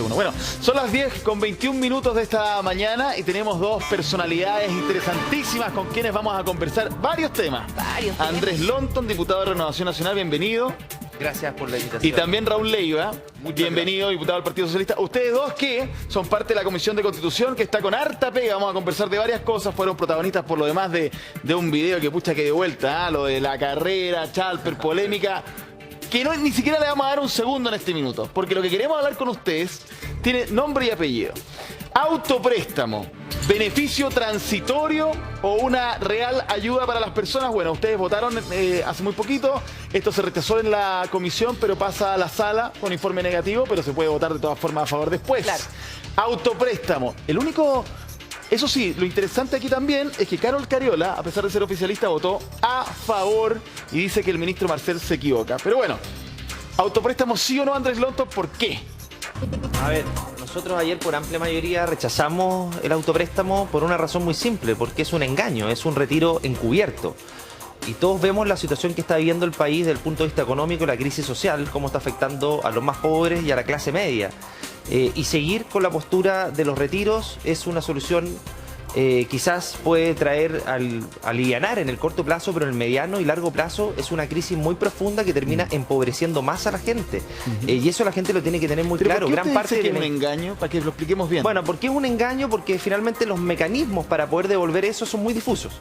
uno. Bueno, son las 10 con 21 minutos de esta mañana y tenemos dos personalidades interesantísimas con quienes vamos a conversar varios temas. Andrés Lonton, diputado de Renovación Nacional, bienvenido. Gracias por la invitación. Y también Raúl Leiva, bienvenido, diputado del Partido Socialista. Ustedes dos que son parte de la Comisión de Constitución, que está con harta pega. Vamos a conversar de varias cosas. Fueron protagonistas por lo demás de un video que pucha que de vuelta, lo de la carrera, Chalper, polémica, que no, ni siquiera le vamos a dar un segundo en este minuto, porque lo que queremos hablar con ustedes tiene nombre y apellido. Autopréstamo, beneficio transitorio o una real ayuda para las personas. Bueno, ustedes votaron hace muy poquito, esto se rechazó en la comisión, pero pasa a la sala con informe negativo, pero se puede votar de todas formas a favor después. Claro. Autopréstamo, el único... Eso sí, lo interesante aquí también es que Carol Cariola, a pesar de ser oficialista, votó a favor y dice que el ministro Marcel se equivoca. Pero bueno, autopréstamo sí o no, Andrés Lonton, ¿por qué? A ver, nosotros ayer por amplia mayoría rechazamos el autopréstamo por una razón muy simple, porque es un engaño, es un retiro encubierto. Y todos vemos la situación que está viviendo el país desde el punto de vista económico, la crisis social, cómo está afectando a los más pobres y a la clase media. Y seguir con la postura de los retiros es una solución quizás puede traer alivianar en el corto plazo, pero en el mediano y largo plazo es una crisis muy profunda que termina empobreciendo más a la gente. Y eso la gente lo tiene que tener muy claro. ¿Por qué Gran parte dice que es un engaño? Para que lo expliquemos bien. Bueno, ¿por qué es un engaño? Porque finalmente los mecanismos para poder devolver eso son muy difusos.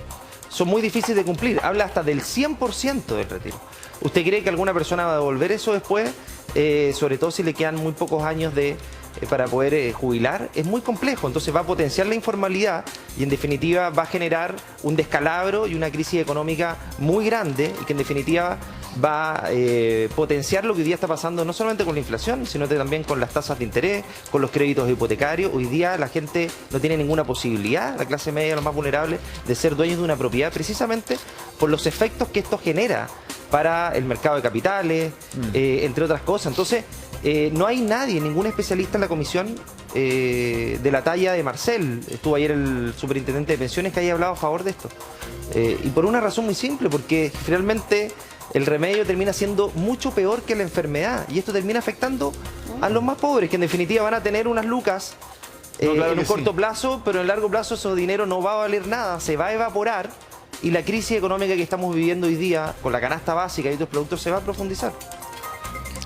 Son muy difíciles de cumplir. Habla hasta del 100% del retiro. ¿Usted cree que alguna persona va a devolver eso después? Sobre todo si le quedan muy pocos años para poder jubilar, es muy complejo. Entonces va a potenciar la informalidad y en definitiva va a generar un descalabro y una crisis económica muy grande y que en definitiva va a potenciar lo que hoy día está pasando no solamente con la inflación, sino también con las tasas de interés, con los créditos hipotecarios. Hoy día la gente no tiene ninguna posibilidad, la clase media, los más vulnerables, de ser dueños de una propiedad precisamente por los efectos que esto genera para el mercado de capitales, entre otras cosas. Entonces, no hay nadie, ningún especialista en la comisión de la talla de Marcel, estuvo ayer el superintendente de pensiones, que haya hablado a favor de esto. Y por una razón muy simple, porque finalmente el remedio termina siendo mucho peor que la enfermedad, y esto termina afectando a los más pobres, que en definitiva van a tener unas lucas en un corto plazo, pero en el largo plazo ese dinero no va a valer nada, se va a evaporar, y la crisis económica que estamos viviendo hoy día, con la canasta básica y otros productos, se va a profundizar.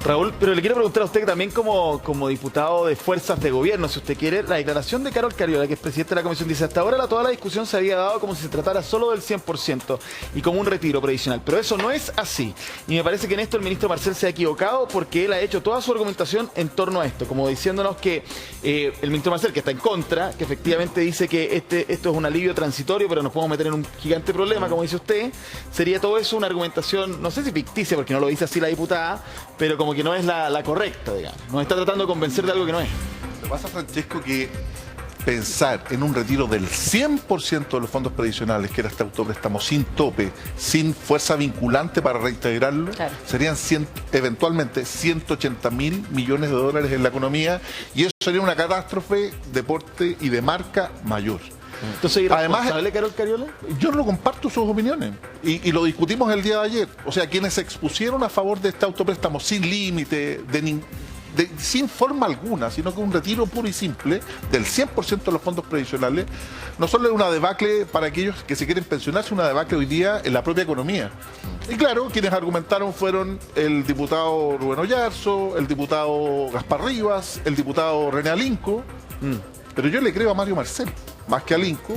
Raúl, pero le quiero preguntar a usted también como diputado de fuerzas de gobierno, si usted quiere, la declaración de Carol Cariola, que es presidente de la comisión, dice: hasta ahora toda la discusión se había dado como si se tratara solo del 100% y como un retiro previsional, pero eso no es así. Y me parece que en esto el ministro Marcel se ha equivocado, porque él ha hecho toda su argumentación en torno a esto, como diciéndonos que el ministro Marcel, que está en contra, que efectivamente dice que esto es un alivio transitorio, pero nos podemos meter en un gigante problema, como dice usted, sería todo eso una argumentación, no sé si ficticia, porque no lo dice así la diputada, pero como que no es la correcta, digamos. Nos está tratando de convencer de algo que no es. Lo que pasa, Francesco, que pensar en un retiro del 100% de los fondos previsionales, que era este autopréstamo sin tope, sin fuerza vinculante para reintegrarlo, claro, serían eventualmente 180.000 millones de dólares en la economía, y eso sería una catástrofe de porte y de marca mayor. Entonces, ¿irresponsable Carol Cariola? Yo no comparto sus opiniones y lo discutimos el día de ayer. O sea, quienes se expusieron a favor de este autopréstamo sin límite, sin forma alguna, sino que un retiro puro y simple del 100% de los fondos previsionales, no solo es una debacle para aquellos que se quieren pensionar, es una debacle hoy día en la propia economía. Y claro, quienes argumentaron fueron el diputado Rubén Oyarzo, el diputado Gaspar Rivas, el diputado René Alinco, pero yo le creo a Mario Marcel, más que a Alinco,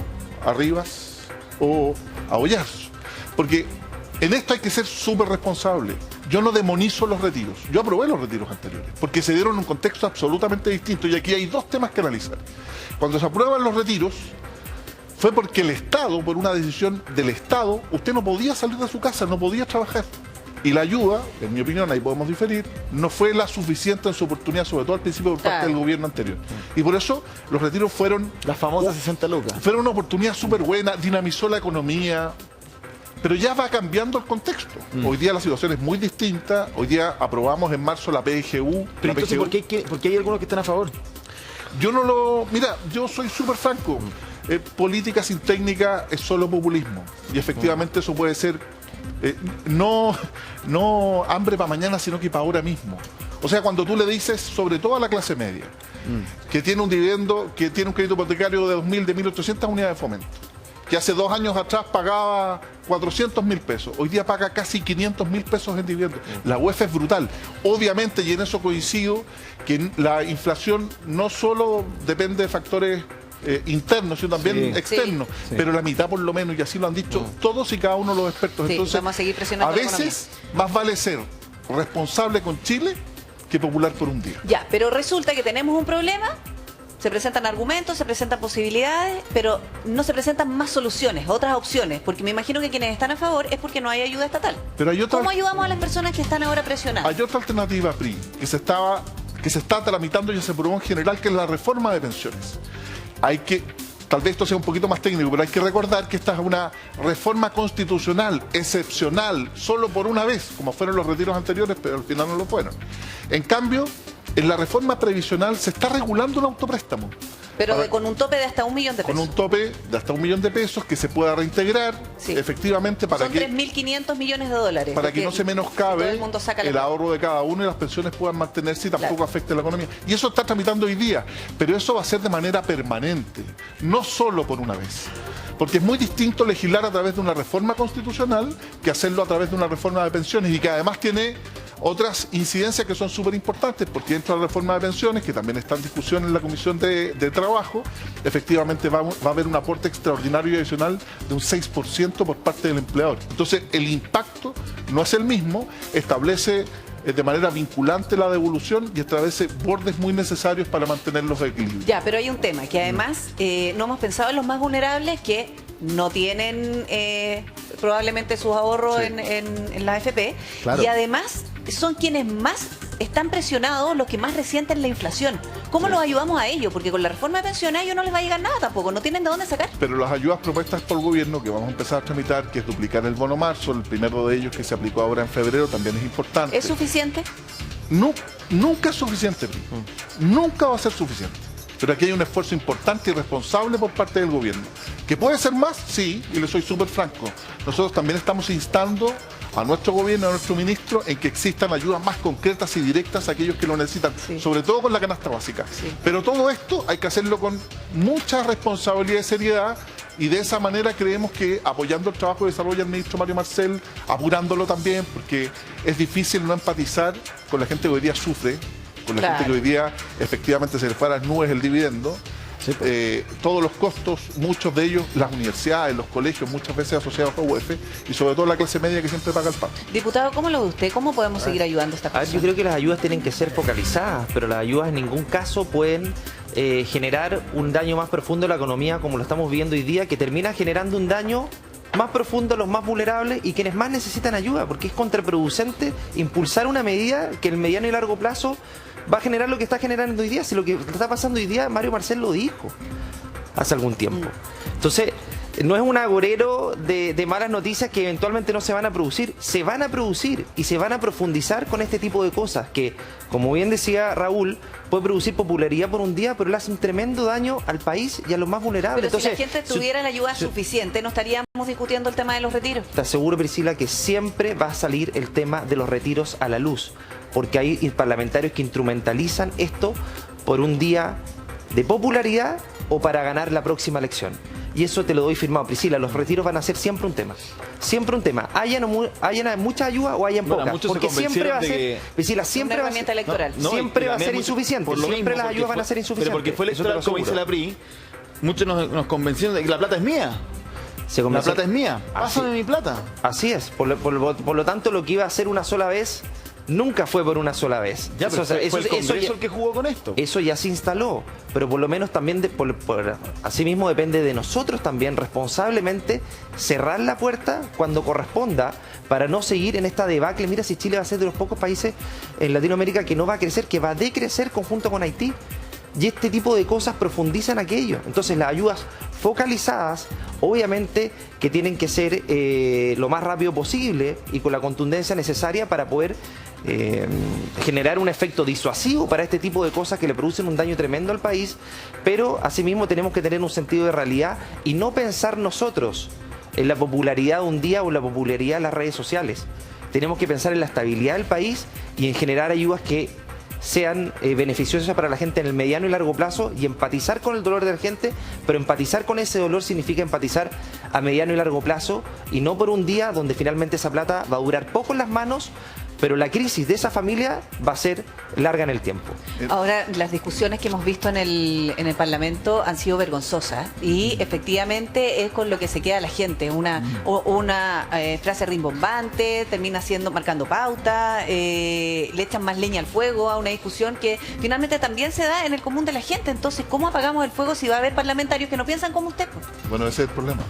a Rivas o a Oyarzo. Porque en esto hay que ser súper responsable. Yo no demonizo los retiros. Yo aprobé los retiros anteriores, porque se dieron en un contexto absolutamente distinto. Y aquí hay dos temas que analizar. Cuando se aprueban los retiros, fue porque el Estado, por una decisión del Estado, usted no podía salir de su casa, no podía trabajar. Y la ayuda, en mi opinión, ahí podemos diferir, no fue la suficiente en su oportunidad, sobre todo al principio por parte del gobierno anterior. Y por eso los retiros fueron... Las famosas 60 lucas. Fueron una oportunidad súper buena, dinamizó la economía, pero ya va cambiando el contexto. Hoy día la situación es muy distinta. Hoy día aprobamos en marzo la PGU. Pero entonces, ¿por qué hay algunos que están a favor? Yo no lo... Mira, yo soy súper franco. Política sin técnica es solo populismo. Y efectivamente eso puede ser... no hambre para mañana, sino que para ahora mismo. O sea, cuando tú le dices, sobre todo a la clase media, que tiene un dividendo, que tiene un crédito hipotecario de 2.000, de 1.800 unidades de fomento, que hace 2 años atrás pagaba 400.000 pesos, hoy día paga casi 500.000 pesos en dividendos. La UEF es brutal. Obviamente, y en eso coincido, que la inflación no solo depende de factores internos, sino también externos, pero la mitad por lo menos, y así lo han dicho todos y cada uno de los expertos. Entonces, vamos a seguir presionando a veces más vale ser responsable con Chile que popular por un día. Ya, pero resulta que tenemos un problema, se presentan argumentos, se presentan posibilidades, pero no se presentan más soluciones, otras opciones, porque me imagino que quienes están a favor es porque no hay ayuda estatal. Pero hay otra, ¿cómo ayudamos a las personas que están ahora presionadas? Hay otra alternativa, PRI, que se está tramitando y se aprobó en general, que es la reforma de pensiones. Tal vez esto sea un poquito más técnico, pero hay que recordar que esta es una reforma constitucional excepcional, solo por una vez, como fueron los retiros anteriores, pero al final no lo fueron. En cambio, en la reforma previsional se está regulando un autopréstamo. Pero con un tope de hasta 1 millón de pesos. Con un tope de hasta 1 millón de pesos que se pueda reintegrar efectivamente para Son 3.500 millones de dólares. Para que no se menoscabe el ahorro de cada uno y las pensiones puedan mantenerse y tampoco afecte la economía. Y eso está tramitando hoy día, pero eso va a ser de manera permanente, no solo por una vez. Porque es muy distinto legislar a través de una reforma constitucional que hacerlo a través de una reforma de pensiones, y que además tiene otras incidencias que son súper importantes, porque dentro de la reforma de pensiones, que también está en discusión en la Comisión de Trabajo, efectivamente va a haber un aporte extraordinario y adicional de un 6% por parte del empleador. Entonces, el impacto no es el mismo, establece de manera vinculante la devolución y establece bordes muy necesarios para mantener los equilibrios. Ya, pero hay un tema, que además no hemos pensado en los más vulnerables, que no tienen probablemente sus ahorros en la AFP, y además son quienes más están presionados, los que más resienten la inflación. ¿Cómo los ayudamos a ellos? Porque con la reforma de pensiones a ellos no les va a llegar nada tampoco, no tienen de dónde sacar. Pero las ayudas propuestas por el gobierno, que vamos a empezar a tramitar, que es duplicar el bono marzo, el primero de ellos que se aplicó ahora en febrero, también es importante. ¿Es suficiente? No, nunca es suficiente. Nunca va a ser suficiente. Pero aquí hay un esfuerzo importante y responsable por parte del gobierno. ¿Que puede ser más? Sí, y le soy súper franco. Nosotros también estamos instando a nuestro gobierno, a nuestro ministro, en que existan ayudas más concretas y directas a aquellos que lo necesitan, sobre todo con la canasta básica. Pero todo esto hay que hacerlo con mucha responsabilidad y seriedad, y de esa manera creemos que apoyando el trabajo que desarrolla el ministro Mario Marcel, apurándolo también, porque es difícil no empatizar con la gente que hoy día sufre, con la gente que hoy día efectivamente se le fue a las nubes el dividendo. Todos los costos, muchos de ellos, las universidades, los colegios, muchas veces asociados a UEF, y sobre todo la clase media que siempre paga el pan. Diputado, ¿cómo lo ve usted? ¿Cómo podemos seguir ayudando a esta persona? Yo creo que las ayudas tienen que ser focalizadas, pero las ayudas en ningún caso pueden generar un daño más profundo a la economía, como lo estamos viendo hoy día, que termina generando un daño más profundo a los más vulnerables y quienes más necesitan ayuda, porque es contraproducente impulsar una medida que en el mediano y largo plazo va a generar lo que está generando hoy día. Si lo que está pasando hoy día, Mario Marcel lo dijo hace algún tiempo. Entonces, no es un agorero de malas noticias que eventualmente no se van a producir. Se van a producir y se van a profundizar con este tipo de cosas que, como bien decía Raúl, puede producir popularidad por un día, pero le hace un tremendo daño al país y a los más vulnerables. Pero entonces, si la gente tuviera la ayuda suficiente, no estaríamos discutiendo el tema de los retiros. Te aseguro, Priscila, que siempre va a salir el tema de los retiros a la luz, porque hay parlamentarios que instrumentalizan esto por un día de popularidad o para ganar la próxima elección. Y eso te lo doy firmado, Priscila. Los retiros van a ser siempre un tema. Siempre un tema. Hayan mucha ayuda o hayan poca. Porque siempre va a ser, Priscila, siempre va a ser electoral. Siempre va a ser insuficiente. Siempre las ayudas van a ser insuficientes. Pero porque fue electoral, como dice la PRI, muchos nos convencieron de que la plata es mía. La plata es mía. Pásame mi plata. Así es. Por lo tanto, lo que iba a ser una sola vez nunca fue por una sola vez. Ya, pero fue el Congreso el que jugó con esto. Eso ya se instaló, pero por lo menos también, asimismo depende de nosotros también responsablemente cerrar la puerta cuando corresponda para no seguir en esta debacle. Mira, si Chile va a ser de los pocos países en Latinoamérica que no va a crecer, que va a decrecer conjunto con Haití. Y este tipo de cosas profundizan aquello. Entonces las ayudas focalizadas, obviamente que tienen que ser lo más rápido posible y con la contundencia necesaria para poder generar un efecto disuasivo para este tipo de cosas que le producen un daño tremendo al país, pero asimismo tenemos que tener un sentido de realidad y no pensar nosotros en la popularidad de un día o en la popularidad de las redes sociales. Tenemos que pensar en la estabilidad del país y en generar ayudas que sean beneficiosas para la gente en el mediano y largo plazo y empatizar con el dolor de la gente, pero empatizar con ese dolor significa empatizar a mediano y largo plazo y no por un día donde finalmente esa plata va a durar poco en las manos, pero la crisis de esa familia va a ser larga en el tiempo. Ahora, las discusiones que hemos visto en el Parlamento han sido vergonzosas y efectivamente es con lo que se queda la gente. Una frase rimbombante, termina marcando pauta, le echan más leña al fuego a una discusión que finalmente también se da en el común de la gente. Entonces, ¿cómo apagamos el fuego si va a haber parlamentarios que no piensan como usted? Bueno, ese es el problema.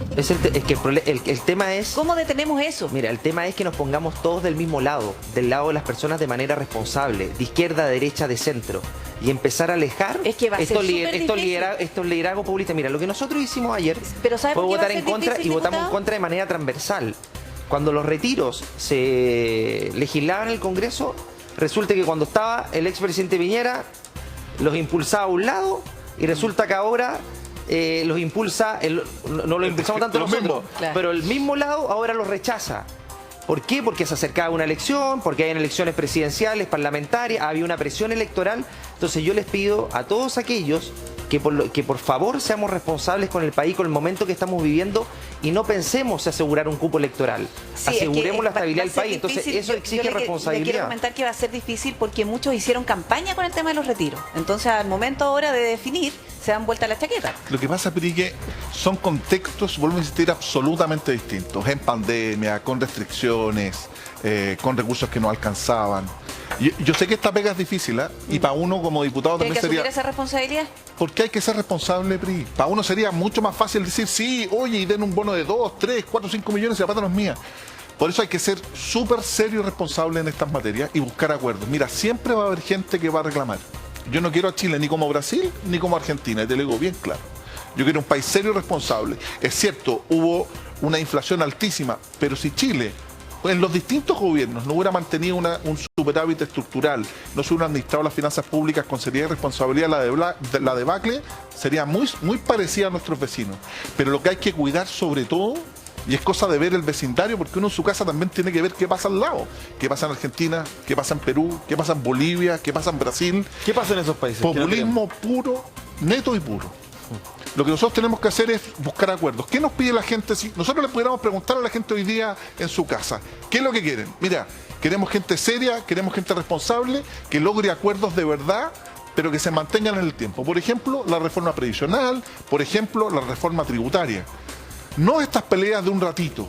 El tema es... ¿Cómo detenemos eso? Mira, el tema es que nos pongamos todos del mismo lado, del lado de las personas de manera responsable, de izquierda a derecha, de centro, y empezar a alejar estos liderazgos populistas. Mira, lo que nosotros hicimos ayer fue votar en contra y votamos en contra de manera transversal. Cuando los retiros se legislaban en el Congreso, resulta que cuando estaba el expresidente Piñera, los impulsaba a un lado, y resulta que ahora los impulsa, no los impulsamos tanto nosotros, pero el mismo lado ahora los rechaza. ¿Por qué? Porque se acercaba una elección, porque hay elecciones presidenciales, parlamentarias, había una presión electoral. Entonces yo les pido a todos aquellos que por favor seamos responsables con el país, con el momento que estamos viviendo y no pensemos asegurar un cupo electoral. Sí, aseguremos la estabilidad del país. Entonces eso exige responsabilidad. Le quiero comentar que va a ser difícil porque muchos hicieron campaña con el tema de los retiros. Entonces al momento ahora de definir se dan vuelta la chaqueta. Lo que pasa, Piri, que son contextos, vuelvo a insistir, absolutamente distintos. En pandemia, con restricciones, con recursos que no alcanzaban. Yo sé que esta pega es difícil, ¿eh? Y para uno como diputado también sería... ¿Tiene que asumir esa responsabilidad? Porque hay que ser responsable, Pri. Para uno sería mucho más fácil decir, sí, oye, y den un bono de 2, 3, 4, 5 millones y la plata no es mía. Por eso hay que ser súper serio y responsable en estas materias y buscar acuerdos. Mira, siempre va a haber gente que va a reclamar. Yo no quiero a Chile ni como Brasil ni como Argentina, y te lo digo bien claro. Yo quiero un país serio y responsable. Es cierto, hubo una inflación altísima, pero si Chile, en los distintos gobiernos, no hubiera mantenido un superávit estructural, no se hubieran administrado las finanzas públicas con seriedad y responsabilidad, la debacle sería muy parecida a nuestros vecinos. Pero lo que hay que cuidar sobre todo, y es cosa de ver el vecindario, porque uno en su casa también tiene que ver qué pasa al lado. Qué pasa en Argentina, qué pasa en Perú, qué pasa en Bolivia, qué pasa en Brasil. ¿Qué pasa en esos países? Populismo puro, neto y puro. Lo que nosotros tenemos que hacer es buscar acuerdos. ¿Qué nos pide la gente? Si nosotros le pudiéramos preguntar a la gente hoy día en su casa, ¿qué es lo que quieren? Mira, queremos gente seria, queremos gente responsable, que logre acuerdos de verdad, pero que se mantengan en el tiempo. Por ejemplo, la reforma previsional, por ejemplo, la reforma tributaria. No estas peleas de un ratito.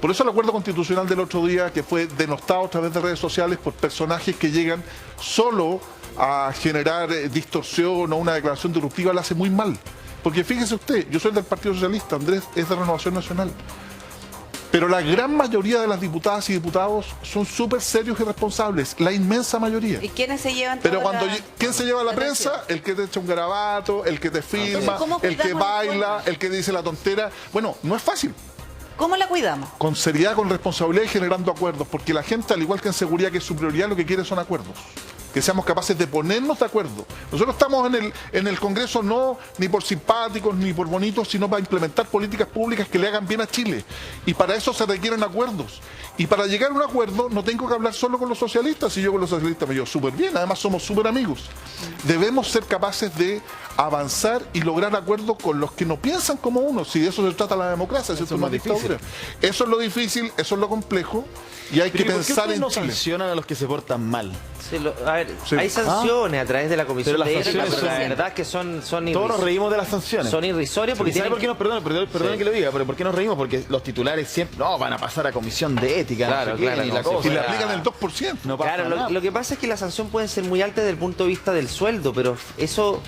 Por eso el acuerdo constitucional del otro día, que fue denostado a través de redes sociales por personajes que llegan solo a generar distorsión o una declaración disruptiva, la hace muy mal. Porque fíjese usted, yo soy del Partido Socialista, Andrés es de Renovación Nacional. Pero la gran mayoría de las diputadas y diputados son súper serios y responsables, la inmensa mayoría. ¿Y quiénes se llevan Pero ¿quién se lleva la prensa? El que te echa un garabato, el que te filma, el que baila, el que dice la tontera. Bueno, no es fácil. ¿Cómo la cuidamos? Con seriedad, con responsabilidad y generando acuerdos, porque la gente, al igual que en seguridad, que es su prioridad, lo que quiere son acuerdos. Que seamos capaces de ponernos de acuerdo. Nosotros estamos en el Congreso no ni por simpáticos ni por bonitos, sino para implementar políticas públicas que le hagan bien a Chile. Y para eso se requieren acuerdos. Y para llegar a un acuerdo no tengo que hablar solo con los socialistas, y yo con los socialistas me llevo súper bien, además somos súper amigos. Debemos ser capaces de avanzar y lograr acuerdos con los que no piensan como uno, si de eso se trata la democracia, eso es una dictadura. Eso es lo difícil, eso es lo complejo, y hay que pensar en no Chile. Sancionan a los que se portan mal? Hay sanciones a través de la Comisión pero de Ética, pero la verdad que son todos nos reímos de las sanciones. Son irrisorias porque ¿Sabe por qué nos perdone que lo diga? Pero ¿por qué nos reímos? Porque los titulares siempre van a pasar a Comisión de Ética, y le aplican el 2%. No pasa nada. Lo que pasa es que la sanción puede ser muy alta desde el punto de vista del sueldo, pero eso,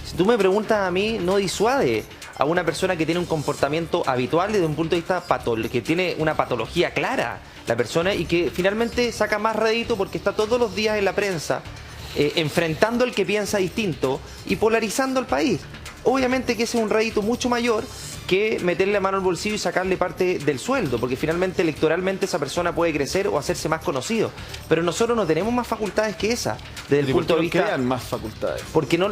si tú me preguntas a mí, no disuade a una persona que tiene un comportamiento habitual desde un punto de vista que tiene una patología clara, la persona, y que finalmente saca más rédito porque está todos los días en la prensa enfrentando al que piensa distinto y polarizando al país. Obviamente que ese es un rédito mucho mayor que meterle la mano al bolsillo y sacarle parte del sueldo, porque finalmente electoralmente esa persona puede crecer o hacerse más conocido. Pero nosotros no tenemos más facultades que esa, desde el punto de vista... ¿Por qué dan más facultades? Porque no...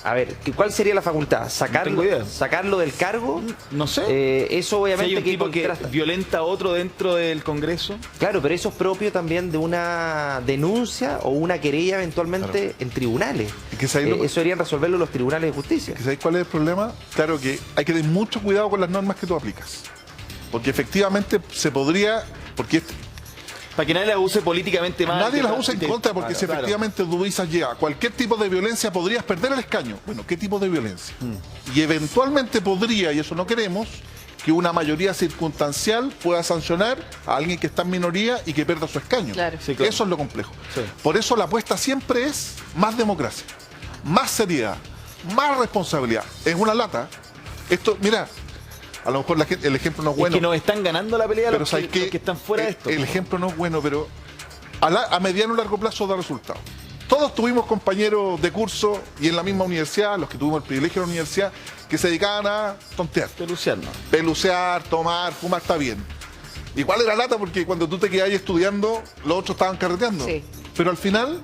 A ver, ¿cuál sería la facultad? ¿Sacarlo del cargo? No sé. Eso obviamente si hay un tipo que violenta a otro dentro del Congreso. Claro, pero eso es propio también de una denuncia o una querella eventualmente en tribunales. Eso deberían resolverlo los tribunales de justicia. ¿Sabéis cuál es el problema? Claro que hay que tener mucho cuidado con las normas que tú aplicas. Porque efectivamente se podría... Para que nadie las use políticamente mal. Nadie las use en contra, porque si efectivamente tú dices cualquier tipo de violencia podrías perder el escaño. Bueno, ¿qué tipo de violencia? Y eventualmente podría, y eso no queremos, que una mayoría circunstancial pueda sancionar a alguien que está en minoría y que pierda su escaño. Claro. Sí, claro. Eso es lo complejo. Sí. Por eso la apuesta siempre es más democracia, más seriedad, más responsabilidad. Es una lata. Esto, mira, a lo mejor el ejemplo no es bueno. Es que nos están ganando la pelea pero los que están fuera de esto. El ejemplo no es bueno, pero a mediano y largo plazo da resultado. Todos tuvimos compañeros de curso y en la misma universidad, los que tuvimos el privilegio de la universidad, que se dedicaban a tontear. Pelucear, tomar, fumar, está bien. Igual era lata porque cuando tú te quedabas estudiando, los otros estaban carreteando. Sí. Pero al final,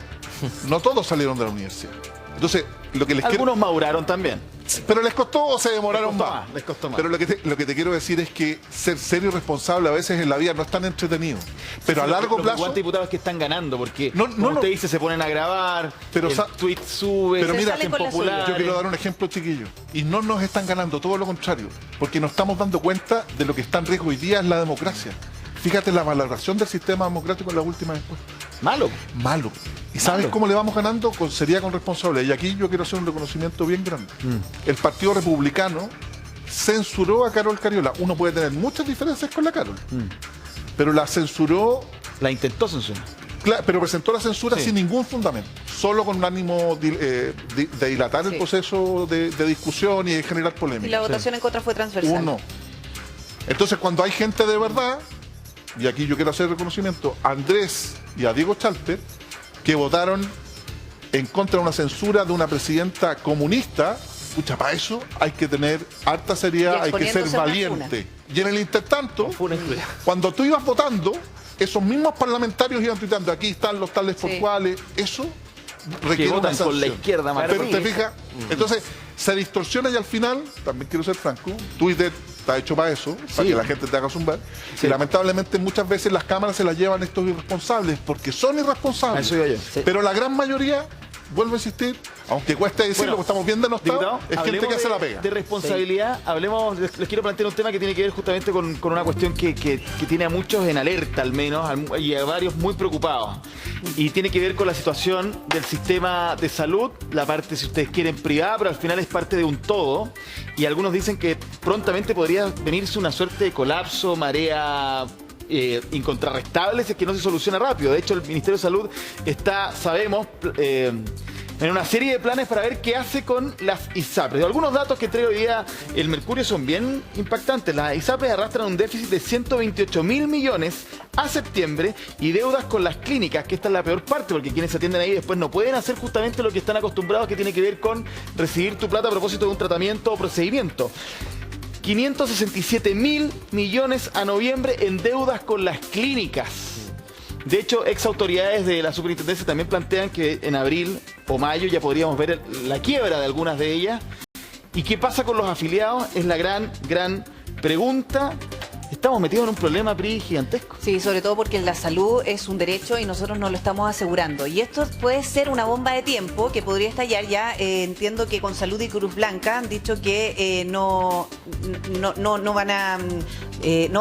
no todos salieron de la universidad. Entonces, lo que les Algunos maduraron también. Pero les costó o se demoraron más. Les costó más. Pero lo que te quiero decir es que ser serio y responsable a veces en la vida no es tan entretenido. Pero a largo plazo... ¿Cuántos diputados que están ganando? Porque usted dice, se ponen a grabar, pero el tweet sube, pero mira, popular. Yo quiero dar un ejemplo, chiquillo. Y no nos están ganando, todo lo contrario. Porque nos estamos dando cuenta de lo que está en riesgo hoy día es la democracia. Fíjate la valoración del sistema democrático en las últimas encuestas. Malo. ¿Y sabes cómo le vamos ganando? Con seriedad, con responsabilidad. Y aquí yo quiero hacer un reconocimiento bien grande. El Partido Republicano censuró a Carol Cariola. Uno puede tener muchas diferencias con la Carol, pero la censuró... La intentó censurar. Claro, pero presentó la censura sin ningún fundamento. Solo con un ánimo de dilatar el proceso de discusión y de generar polémica. Y la votación en contra fue transversal. Entonces, cuando hay gente de verdad... Y aquí yo quiero hacer reconocimiento a Andrés y a Diego Chalper, que votaron en contra de una censura de una presidenta comunista. Pucha, para eso hay que tener harta seriedad, hay que ser valiente. Y en el intertanto, cuando tú ibas votando, esos mismos parlamentarios iban tuitando, aquí están los tales por cuales, eso requiere una sanción. Con la izquierda más. Pero te fijas, entonces se distorsiona y al final, también quiero ser franco, Twitter está hecho para eso, para que la gente te haga zumbar. Y lamentablemente muchas veces las cámaras se las llevan estos irresponsables, porque son irresponsables. Eso iba yo. Pero la gran mayoría, vuelvo a insistir, aunque cueste decirlo, porque estamos bien denostados, es gente que hace la pega. De responsabilidad, hablemos, les quiero plantear un tema que tiene que ver justamente con una cuestión que tiene a muchos en alerta al menos, y a varios muy preocupados. Y tiene que ver con la situación del sistema de salud, la parte, si ustedes quieren, privada, pero al final es parte de un todo. Y algunos dicen que prontamente podría venirse una suerte de colapso, marea incontrarrestable si es que no se soluciona rápido. De hecho, el Ministerio de Salud está, sabemos, en una serie de planes para ver qué hace con las ISAPRES. Algunos datos que trae hoy día el Mercurio son bien impactantes. Las ISAPRES arrastran un déficit de 128.000 millones a septiembre y deudas con las clínicas, que esta es la peor parte, porque quienes se atienden ahí después no pueden hacer justamente lo que están acostumbrados, que tiene que ver con recibir tu plata a propósito de un tratamiento o procedimiento. 567.000 millones a noviembre en deudas con las clínicas. De hecho, ex autoridades de la superintendencia también plantean que en abril o mayo ya podríamos ver la quiebra de algunas de ellas. ¿Y qué pasa con los afiliados? Es la gran pregunta. Estamos metidos en un problema, PRI, gigantesco. Sí, sobre todo porque la salud es un derecho y nosotros nos lo estamos asegurando. Y esto puede ser una bomba de tiempo que podría estallar ya. Entiendo que con Salud y Cruz Blanca han dicho que no van a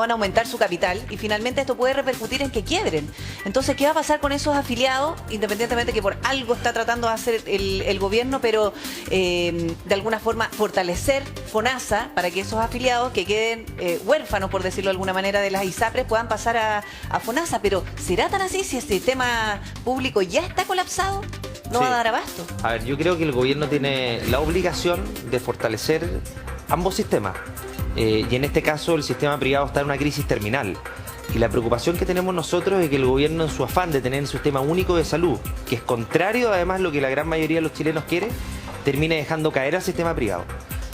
aumentar su capital y finalmente esto puede repercutir en que quiebren. Entonces, ¿qué va a pasar con esos afiliados? Independientemente que por algo está tratando de hacer el gobierno, pero de alguna forma fortalecer FONASA para que esos afiliados que queden huérfanos, por decirlo de alguna manera, de las ISAPRES puedan pasar a FONASA. Pero ¿será tan así si el sistema público ya está colapsado? ¿No va a dar abasto? A ver, yo creo que el gobierno tiene la obligación de fortalecer ambos sistemas. Y en este caso el sistema privado está en una crisis terminal. Y la preocupación que tenemos nosotros es que el gobierno, en su afán de tener un sistema único de salud, que es contrario además a lo que la gran mayoría de los chilenos quiere, termine dejando caer al sistema privado.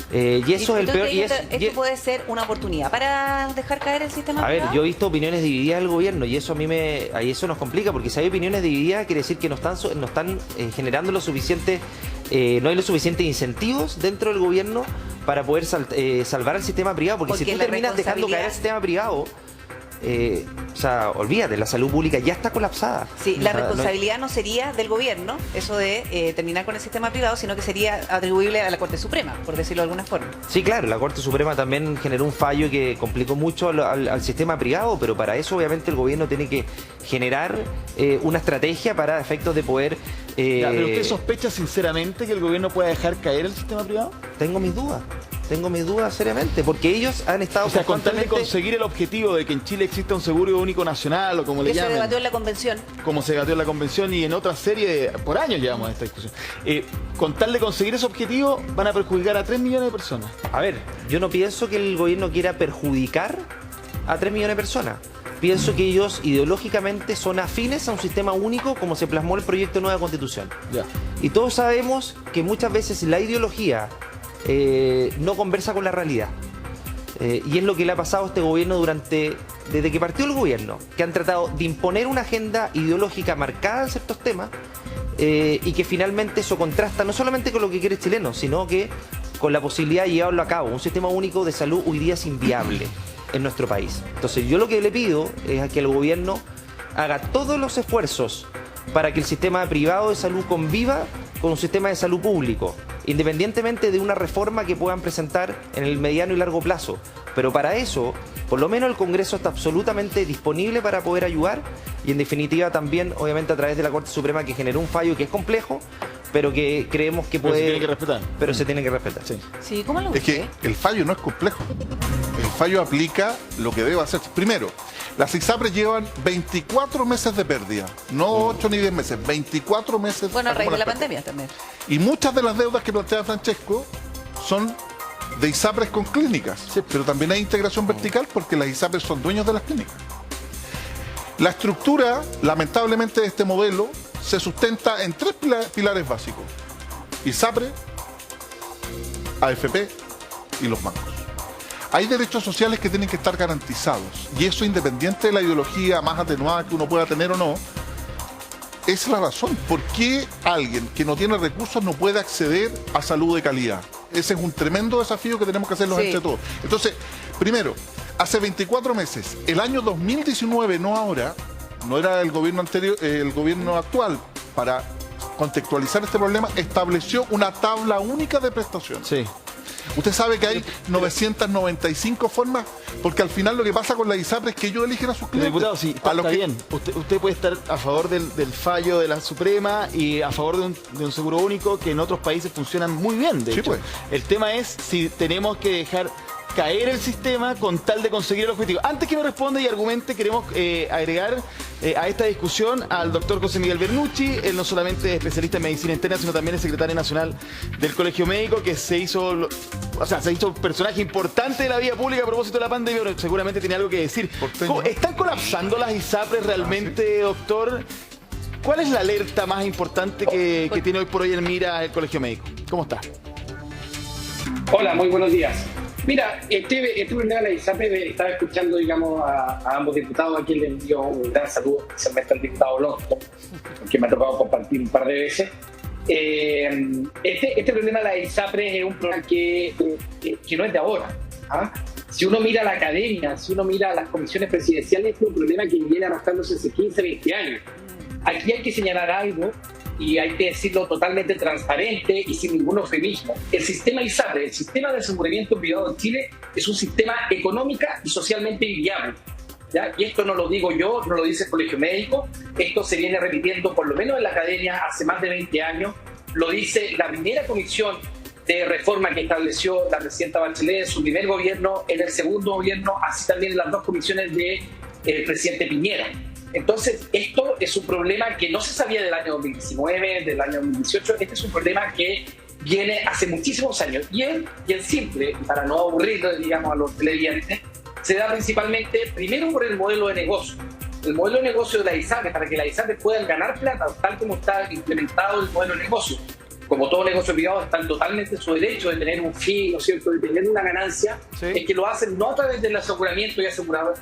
Y eso es el peor. Esto puede ser una oportunidad para dejar caer el sistema privado. A ver, yo he visto opiniones divididas del gobierno y eso eso nos complica, porque si hay opiniones divididas quiere decir que no están generando los suficientes no hay los suficientes incentivos dentro del gobierno para poder salvar al sistema privado, porque si tú terminas dejando caer al sistema privado, o sea, olvídate, la salud pública ya está colapsada. Sí, la responsabilidad no sería del gobierno, eso de terminar con el sistema privado, sino que sería atribuible a la Corte Suprema, por decirlo de alguna forma. Sí, claro, la Corte Suprema también generó un fallo que complicó mucho al sistema privado, pero para eso obviamente el gobierno tiene que generar una estrategia para efectos de poder... ¿Pero usted sospecha sinceramente que el gobierno pueda dejar caer el sistema privado? Tengo mis dudas seriamente, porque ellos han estado... O sea, con tal de conseguir el objetivo de que en Chile exista un seguro único nacional, o como le llaman. Se debatió en la convención. Como se debatió en la convención y en otra serie, por años llevamos esta discusión. Con tal de conseguir ese objetivo, van a perjudicar a 3 millones de personas. A ver, yo no pienso que el gobierno quiera perjudicar a 3 millones de personas. Pienso que ellos ideológicamente son afines a un sistema único como se plasmó el proyecto de nueva Constitución. Ya. Y todos sabemos que muchas veces la ideología no conversa con la realidad. Y es lo que le ha pasado a este gobierno desde que partió el gobierno, que han tratado de imponer una agenda ideológica marcada en ciertos temas y que finalmente eso contrasta no solamente con lo que quiere el chileno, sino que con la posibilidad de llevarlo a cabo. Un sistema único de salud hoy día es inviable en nuestro país. Entonces yo lo que le pido es a que el gobierno haga todos los esfuerzos para que el sistema privado de salud conviva con un sistema de salud público, independientemente de una reforma que puedan presentar en el mediano y largo plazo. Pero para eso, por lo menos el Congreso está absolutamente disponible para poder ayudar y en definitiva también, obviamente, a través de la Corte Suprema, que generó un fallo que es complejo, pero que creemos que puede... Pero se tiene que respetar. Pero se tiene que respetar. Sí. Sí, ¿cómo lo Es que el fallo no es complejo. El fallo aplica lo que debe hacer. Primero, las ISAPRES llevan 24 meses de pérdida, no 8 ni 10 meses, 24 meses. Bueno, a raíz de la pandemia también. Y muchas de las deudas que plantea Francesco son de ISAPRES con clínicas, sí, pero también hay integración vertical porque las ISAPRES son dueños de las clínicas. La estructura, lamentablemente, de este modelo se sustenta en 3 pilares básicos: ISAPRE, AFP y los bancos. Hay derechos sociales que tienen que estar garantizados, y eso, independiente de la ideología más atenuada que uno pueda tener o no, es la razón. ¿Por qué alguien que no tiene recursos no puede acceder a salud de calidad? Ese es un tremendo desafío que tenemos que hacerlo entre todos. Entonces, primero, hace 24 meses, el año 2019, no ahora, no era el gobierno anterior, el gobierno actual, para contextualizar este problema, estableció una tabla única de prestaciones. Sí. Usted sabe que hay 995 formas, porque al final lo que pasa con la ISAPRE es que ellos eligen a sus clientes. Diputado, sí, está bien. Usted puede estar a favor del fallo de la Suprema y a favor de un seguro único que en otros países funcionan muy bien, de hecho. Pues. El tema es si tenemos que dejar caer el sistema con tal de conseguir el objetivo. Antes que me responda y argumente, queremos agregar a esta discusión al doctor José Miguel Bernucci. Él no solamente es especialista en medicina interna, sino también es secretario nacional del Colegio Médico, que se hizo personaje importante de la vida pública a propósito de la pandemia, pero seguramente tiene algo que decir. ¿Están colapsando las ISAPRES realmente, doctor? ¿Cuál es la alerta más importante que tiene hoy por hoy en mira el Colegio Médico? ¿Cómo está? Hola, muy buenos días. Mira, este problema de la ISAPRE, estaba escuchando, digamos, a ambos diputados, a quien le envío un gran saludo, especialmente al diputado López, que me ha tocado compartir un par de veces. Este problema de la ISAPRE es un problema que no es de ahora. ¿Ah? Si uno mira la academia, si uno mira las comisiones presidenciales, es un problema que viene arrastrándose hace 15, 20 años. Aquí hay que señalar algo, y hay que decirlo totalmente transparente y sin ningún eufemismo. El sistema ISAPRE, el sistema de aseguramiento privado en Chile, es un sistema económica y socialmente inviable. ¿Ya? Y esto no lo digo yo, no lo dice el Colegio Médico, esto se viene repitiendo por lo menos en la academia hace más de 20 años, lo dice la primera comisión de reforma que estableció la presidenta Bachelet en su primer gobierno, en el segundo gobierno, así también en las 2 comisiones del presidente Piñera. Entonces, esto es un problema que no se sabía del año 2019, del año 2018. Este es un problema que viene hace muchísimos años. Y el simple, para no aburrir, digamos, a los televidentes, se da principalmente, primero, por el modelo de negocio. El modelo de negocio de la ISAPRE, para que la ISAPRE puedan ganar plata, tal como está implementado el modelo de negocio. Como todo negocio privado, están totalmente en su derecho de tener un fin, ¿no es cierto?, de tener una ganancia, sí. Es que lo hacen no a través del aseguramiento y asegurar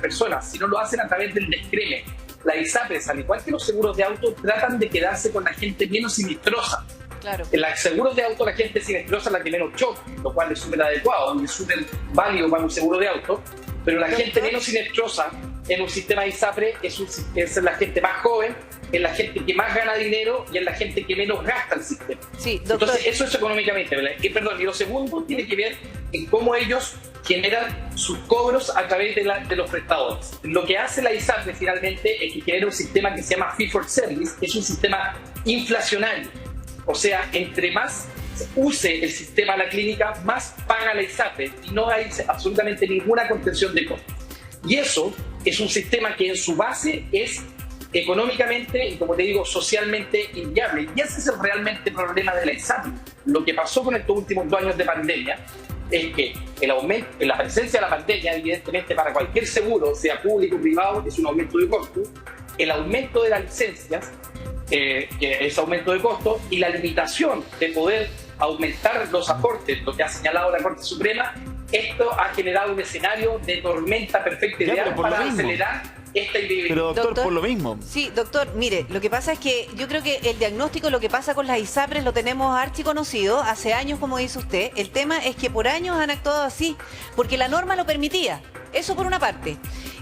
personas, sino lo hacen a través del descreme. La ISAPRES, al igual que los seguros de auto, tratan de quedarse con la gente menos sinistrosa. Claro. En los seguros de auto la gente silenciosa es la que menos choca, lo cual es súper adecuado y es súper válido para un seguro de auto, pero la gente menos silenciosa en un sistema de ISAPRE es la gente más joven, es la gente que más gana dinero y es la gente que menos gasta el sistema. Sí, doctor. Entonces, eso es económicamente. Y lo segundo tiene que ver en cómo ellos generan sus cobros a través de los prestadores. Lo que hace la ISAPRE finalmente es que genera un sistema que se llama Fee for Service, que es un sistema inflacionario. O sea, entre más use el sistema la clínica, más paga la ISAPRE y no hay absolutamente ninguna contención de costos. Y eso es un sistema que en su base es económicamente y, como te digo, socialmente inviable. Y ese es realmente el problema de la ISAPRE. Lo que pasó con estos últimos 2 años de pandemia es que el aumento, en la presencia de la pandemia, evidentemente para cualquier seguro, sea público o privado, es un aumento de costo. El aumento de las licencias, que es aumento de costo, y la limitación de poder aumentar los aportes, lo que ha señalado la Corte Suprema, esto ha generado un escenario de tormenta perfecta ideal para acelerar esta inviabilidad. Pero doctor, por lo mismo. Sí, doctor, mire, lo que pasa es que yo creo que el diagnóstico, lo que pasa con las ISAPRES lo tenemos archiconocido hace años, como dice usted. El tema es que por años han actuado así, porque la norma lo permitía. Eso por una parte.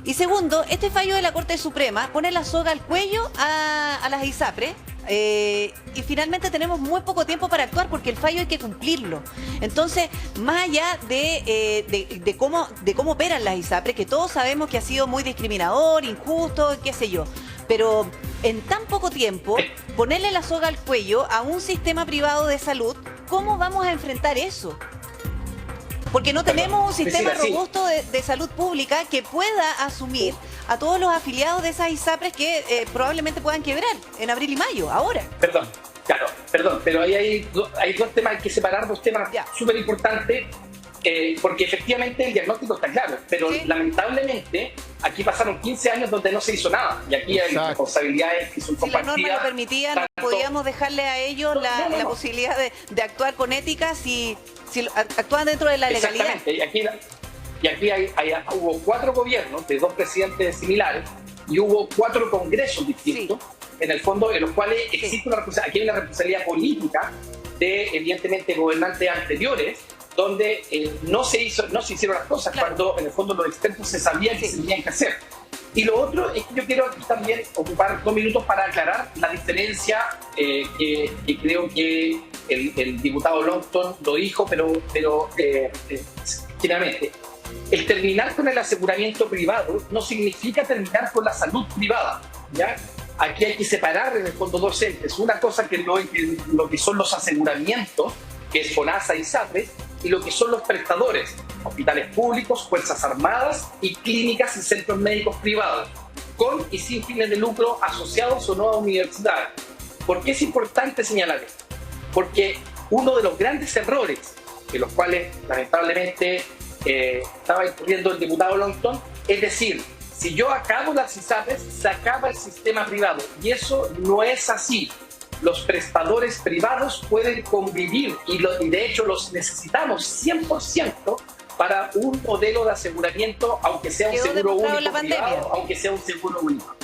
Y segundo, este fallo de la Corte Suprema pone la soga al cuello a las ISAPRES. Y finalmente tenemos muy poco tiempo para actuar porque el fallo hay que cumplirlo. Entonces, más allá de cómo operan las ISAPRES, que todos sabemos que ha sido muy discriminador, injusto, qué sé yo, pero en tan poco tiempo, ponerle la soga al cuello a un sistema privado de salud, ¿cómo vamos a enfrentar eso? Porque no tenemos un sistema robusto de salud pública que pueda asumir a todos los afiliados de esas ISAPRES que probablemente puedan quebrar en abril y mayo, ahora. Perdón, pero ahí hay dos temas, hay que separar dos temas súper importantes, porque efectivamente el diagnóstico está claro, pero ¿sí? Lamentablemente aquí pasaron 15 años donde no se hizo nada, y aquí hay responsabilidades que son compartidas. Si la norma lo permitía, podíamos dejarle a ellos la posibilidad de actuar con ética si actúan dentro de la legalidad. Exactamente, y aquí hubo 4 gobiernos de 2 presidentes similares y hubo 4 congresos distintos, en el fondo, en los cuales existe aquí hay una responsabilidad política de, evidentemente, gobernantes anteriores, donde no se hicieron las cosas cuando, en el fondo, los expertos se sabían que se tenían que hacer. Y lo otro es que yo quiero aquí también ocupar 2 minutos para aclarar la diferencia que creo que el diputado Longton lo dijo, pero finalmente, el terminar con el aseguramiento privado no significa terminar con la salud privada, ¿ya? Aquí hay que separar en el fondo 2 entes. Una cosa que lo que son los aseguramientos, que es FONASA y ISAPRES, y lo que son los prestadores, hospitales públicos, fuerzas armadas y clínicas y centros médicos privados, con y sin fines de lucro asociados o no a universidades. ¿Por qué es importante señalar esto? Porque uno de los grandes errores, en los cuales lamentablemente estaba incurriendo el diputado Longton, es decir, si yo acabo las ISAPRES, se acaba el sistema privado, y eso no es así. Los prestadores privados pueden convivir y de hecho los necesitamos 100% para un modelo de aseguramiento, aunque sea un seguro único privado, aunque sea un seguro único.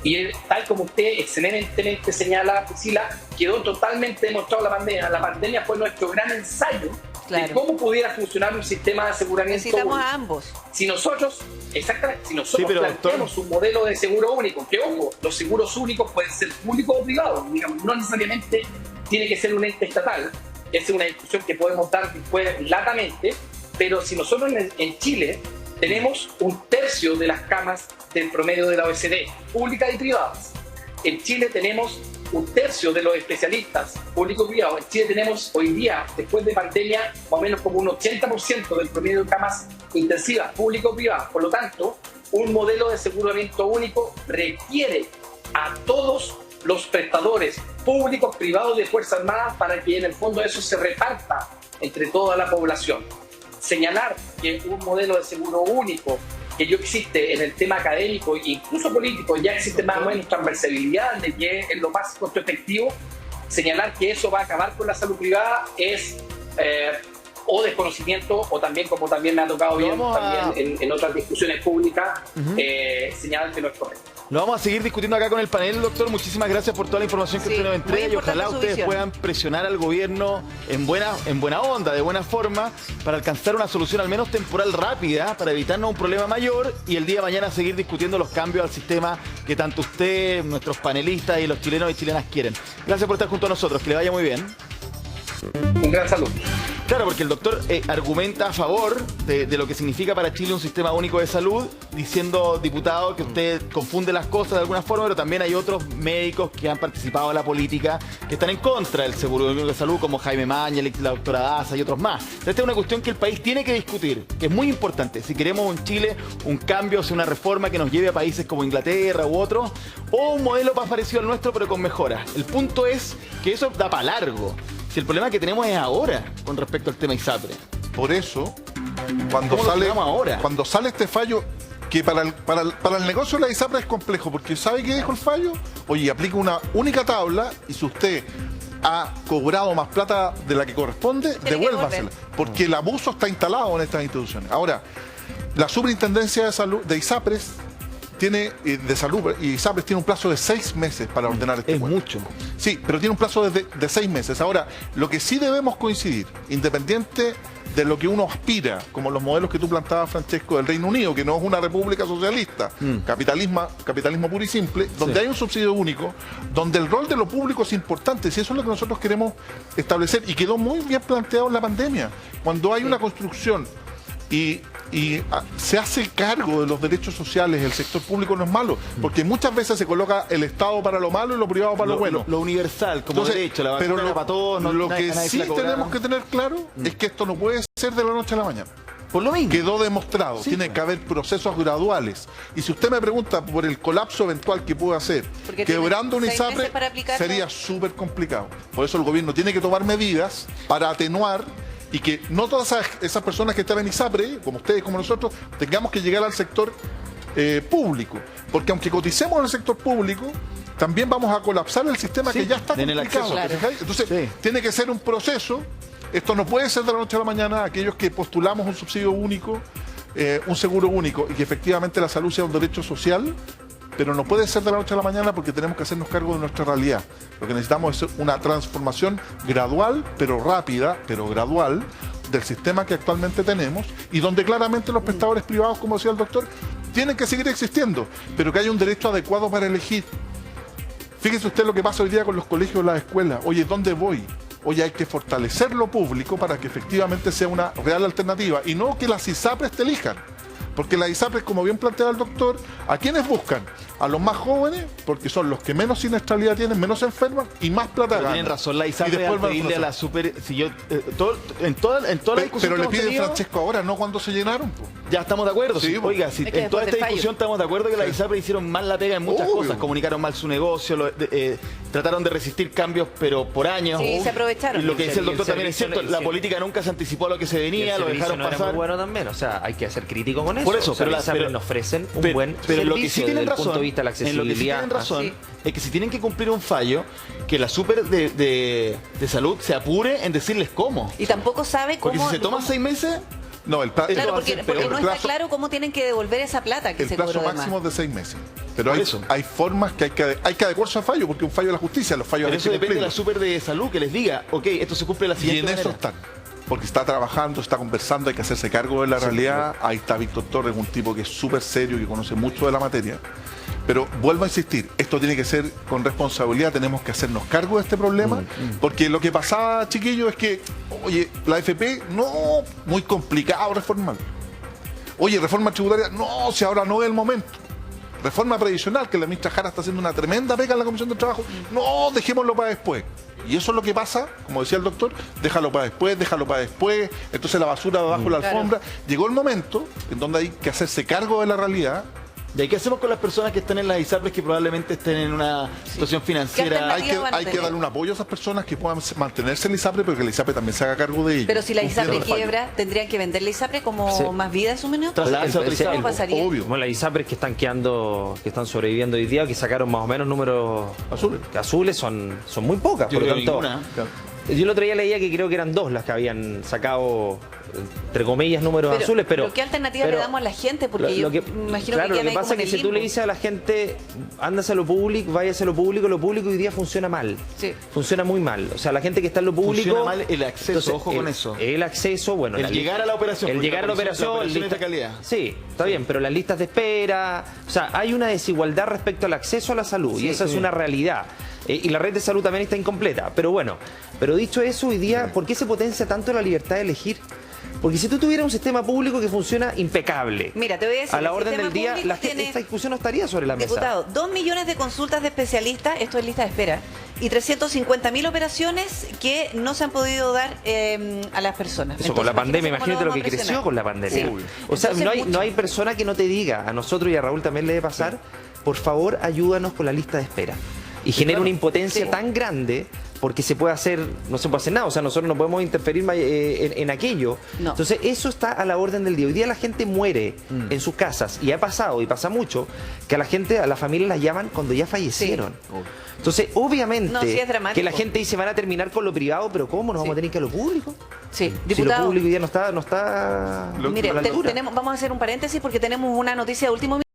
Y tal como usted excelentemente señala, Priscila, quedó totalmente demostrado la pandemia. La pandemia fue nuestro gran ensayo de cómo pudiera funcionar un sistema de aseguramiento Necesitamos único. A ambos. Si nosotros planteamos un modelo de seguro único, que ojo, los seguros únicos pueden ser públicos o privados, digamos, no necesariamente tiene que ser un ente estatal, esa es una discusión que podemos dar después latamente, pero si nosotros en Chile tenemos 1/3 de las camas del promedio de la OECD, públicas y privadas. En Chile tenemos 1/3 de los especialistas públicos y privados. En Chile tenemos hoy día, después de pandemia, más o menos como un 80% del promedio de camas intensivas público y privadas. Por lo tanto, un modelo de aseguramiento único requiere a todos los prestadores públicos, privados de Fuerzas Armadas para que en el fondo eso se reparta entre toda la población. Señalar que un modelo de seguro único que ya existe en el tema académico e incluso político, ya existe más o menos transversalidad de que es lo más costo efectivo, señalar que eso va a acabar con la salud privada es o desconocimiento o también, como también me ha tocado bien también en otras discusiones públicas, señalar que no es correcto. Lo vamos a seguir discutiendo acá con el panel, doctor. Muchísimas gracias por toda la información que usted nos entrega y ojalá ustedes puedan presionar al gobierno en buena onda, de buena forma, para alcanzar una solución al menos temporal rápida, para evitarnos un problema mayor y el día de mañana seguir discutiendo los cambios al sistema que tanto usted, nuestros panelistas y los chilenos y chilenas quieren. Gracias por estar junto a nosotros, que le vaya muy bien. Un gran saludo. Claro, porque el doctor argumenta a favor de lo que significa para Chile un sistema único de salud, diciendo, diputado, que usted confunde las cosas de alguna forma, pero también hay otros médicos que han participado en la política que están en contra del seguro único de salud, como Jaime Mañalich, la doctora Daza y otros más. Esta es una cuestión que el país tiene que discutir, que es muy importante. Si queremos en Chile un cambio, o sea, una reforma que nos lleve a países como Inglaterra u otros, o un modelo más parecido al nuestro, pero con mejoras. El punto es que eso da para largo. Si el problema que tenemos es ahora con respecto al tema ISAPRE. Por eso, cuando sale este fallo, que para el negocio de la ISAPRE es complejo, porque ¿sabe qué dijo el fallo? Oye, aplica una única tabla y si usted ha cobrado más plata de la que corresponde, devuélvasela. Porque el abuso está instalado en estas instituciones. Ahora, la Superintendencia de Salud de ISAPRES de salud y ISAPRES tiene un plazo de 6 meses para ordenar este cuento. Es mucho. Sí, pero tiene un plazo de 6 meses. Ahora, lo que sí debemos coincidir, independiente de lo que uno aspira, como los modelos que tú plantabas, Francesco, del Reino Unido, que no es una república socialista, capitalismo puro y simple, donde hay un subsidio único, donde el rol de lo público es importante, si eso es lo que nosotros queremos establecer, y quedó muy bien planteado en la pandemia. Cuando hay una construcción y se hace cargo de los derechos sociales, el sector público no es malo, porque muchas veces se coloca el Estado para lo malo y lo privado para lo bueno. Lo universal, como derecho, la vacuna para todos. Lo que sí tenemos que tener claro es que esto no puede ser de la noche a la mañana. Por lo mismo. Quedó demostrado, tiene que haber procesos graduales. Y si usted me pregunta por el colapso eventual que puede hacer, quebrando un ISAPRE, sería súper complicado. Por eso el gobierno tiene que tomar medidas para atenuar y que no todas esas personas que están en ISAPRE, como ustedes, como nosotros, tengamos que llegar al sector público. Porque aunque coticemos en el sector público, también vamos a colapsar el sistema que ya está complicado. Entonces, tiene que ser un proceso. Esto no puede ser de la noche a la mañana. Aquellos que postulamos un subsidio único, un seguro único, y que efectivamente la salud sea un derecho social, pero no puede ser de la noche a la mañana porque tenemos que hacernos cargo de nuestra realidad. Lo que necesitamos es una transformación gradual, pero rápida, pero gradual, del sistema que actualmente tenemos y donde claramente los prestadores privados, como decía el doctor, tienen que seguir existiendo, pero que haya un derecho adecuado para elegir. Fíjese usted lo que pasa hoy día con los colegios y las escuelas. Oye, ¿dónde voy? Oye, hay que fortalecer lo público para que efectivamente sea una real alternativa y no que las ISAPRES te elijan. Porque las ISAPRES, como bien plantea el doctor, ¿a quiénes buscan? A los más jóvenes, porque son los que menos siniestralidad tienen, menos enferman y más plata ganan. Tienen razón la ISAPRES al pedirle a la super... Si yo, en toda la discusión pero le piden, tenido, Francesco, ahora, no cuando se llenaron. Po. Ya estamos de acuerdo. Sí, oiga, si en toda esta discusión estamos de acuerdo que las ISAPRES hicieron mal la pega en muchas cosas. Comunicaron mal su negocio, trataron de resistir cambios, pero por años. Sí, se aprovecharon. Y lo que dice el doctor también es cierto, la política nunca se anticipó a lo que se venía, lo dejaron no pasar. Era muy bueno también, o sea, hay que ser crítico con eso. Por eso, o sea, pero nos ofrecen un buen servicio lo que sí tienen desde razón, el punto de vista de la accesibilidad. En lo que sí tienen razón es que si tienen que cumplir un fallo, que la super de salud se apure en decirles cómo. Y tampoco sabe cómo... Porque si se toma 6 meses... No, el plazo... Claro, porque no está claro cómo tienen que devolver esa plata que se cobró. El plazo máximo es de 6 meses. Pero hay formas que hay que adecuarse al fallo, porque un fallo de la justicia, los fallos... Pero eso depende de la super de salud, que les diga, ok, esto se cumple de la siguiente manera. Y en eso están. Porque está trabajando, está conversando, hay que hacerse cargo de la realidad. Ahí está Víctor Torres, un tipo que es súper serio, que conoce mucho de la materia. Pero vuelvo a insistir, esto tiene que ser con responsabilidad, tenemos que hacernos cargo de este problema, porque lo que pasaba, chiquillos, es que, oye, la AFP, no, muy complicado reformar. Oye, reforma tributaria, no, si ahora no es el momento. Reforma previsional, que la ministra Jara está haciendo una tremenda pega en la Comisión de Trabajo, no, dejémoslo para después. Y eso es lo que pasa, como decía el doctor, déjalo para después, entonces la basura debajo de la alfombra. Llegó el momento en donde hay que hacerse cargo de la realidad. ¿Y qué hacemos con las personas que están en las ISAPRES que probablemente estén en una situación financiera? Hay que darle un apoyo a esas personas que puedan mantenerse en la ISAPRE, pero que la ISAPRE también se haga cargo de ellos. Pero si la ISAPRE quiebra, ¿tendrían que vender la ISAPRE como más vida de su menú? ¿Qué pasaría? Obvio. Bueno, las ISAPRES que están sobreviviendo hoy día, que sacaron más o menos números azules son muy pocas. Por lo tanto, Yo el otro día leía que creo que eran 2 las que habían sacado, entre comillas, números azules, pero... ¿Qué alternativa le damos a la gente? Porque yo me imagino claro, que lo que pasa es que si tú le dices a la gente, ándase a lo público, váyase a lo público hoy día funciona mal. Sí. Funciona muy mal. O sea, la gente que está en lo público... Funciona mal el acceso, entonces, ojo con eso. El acceso, bueno... El llegar a la operación. El llegar a la operación... es de calidad. Sí, está bien, pero las listas de espera... O sea, hay una desigualdad respecto al acceso a la salud, y esa es una realidad. Y la red de salud también está incompleta. Pero bueno, pero dicho eso, hoy día, ¿por qué se potencia tanto la libertad de elegir? Porque si tú tuvieras un sistema público que funciona impecable, mira, te voy a decir, a la orden del día, esta discusión no estaría sobre la mesa. Diputado, 2 millones de consultas de especialistas, esto es lista de espera, y 350.000 operaciones que no se han podido dar a las personas. Eso, con la pandemia, imagínate lo que creció con la pandemia. Sí. O sea, no hay persona que no te diga, a nosotros y a Raúl también le debe pasar, por favor, ayúdanos con la lista de espera. Y genera una impotencia tan grande porque no se puede hacer nada, o sea, nosotros no podemos interferir en aquello. No. Entonces, eso está a la orden del día. Hoy día la gente muere en sus casas, y ha pasado, y pasa mucho, que a las familias las llaman cuando ya fallecieron. Sí. Entonces, obviamente, que la gente dice, van a terminar con lo privado, pero ¿cómo? ¿Nos vamos a tener que ir a lo público? Sí, diputado. Si lo público hoy día no está mire, vamos a hacer un paréntesis porque tenemos una noticia de último minuto.